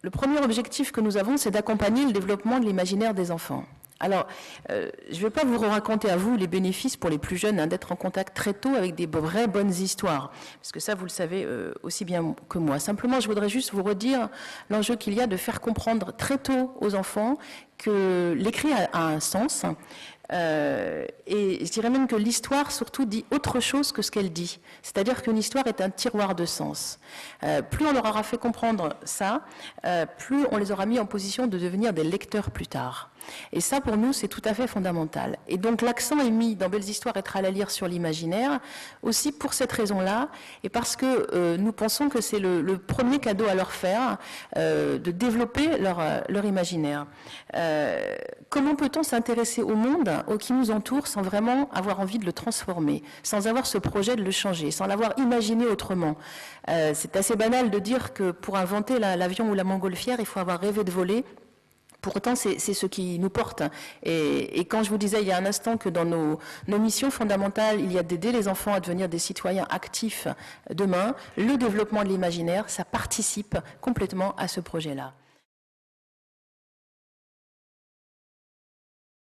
Le premier objectif que nous avons, c'est d'accompagner le développement de l'imaginaire des enfants. Alors, je ne vais pas vous raconter à vous les bénéfices pour les plus jeunes d'être en contact très tôt avec des vraies bonnes histoires, parce que ça, vous le savez aussi bien que moi. Simplement, je voudrais juste vous redire l'enjeu qu'il y a de faire comprendre très tôt aux enfants que l'écrit a un sens, et je dirais même que l'histoire surtout dit autre chose que ce qu'elle dit. C'est-à-dire qu'une histoire est un tiroir de sens. Plus on leur aura fait comprendre ça, plus on les aura mis en position de devenir des lecteurs plus tard. Et ça, pour nous, c'est tout à fait fondamental. Et donc, l'accent est mis dans Belles histoires et Tralala lire sur l'imaginaire, aussi pour cette raison-là, et parce que nous pensons que c'est le premier cadeau à leur faire, de développer leur imaginaire. Comment peut-on s'intéresser au monde qui nous entoure sans vraiment avoir envie de le transformer, sans avoir ce projet de le changer, sans l'avoir imaginé autrement? C'est assez banal de dire que pour inventer l'avion ou la montgolfière, il faut avoir rêvé de voler. Pourtant, c'est ce qui nous porte. Et quand je vous disais il y a un instant que dans nos missions fondamentales, il y a d'aider les enfants à devenir des citoyens actifs demain, le développement de l'imaginaire, ça participe complètement à ce projet-là.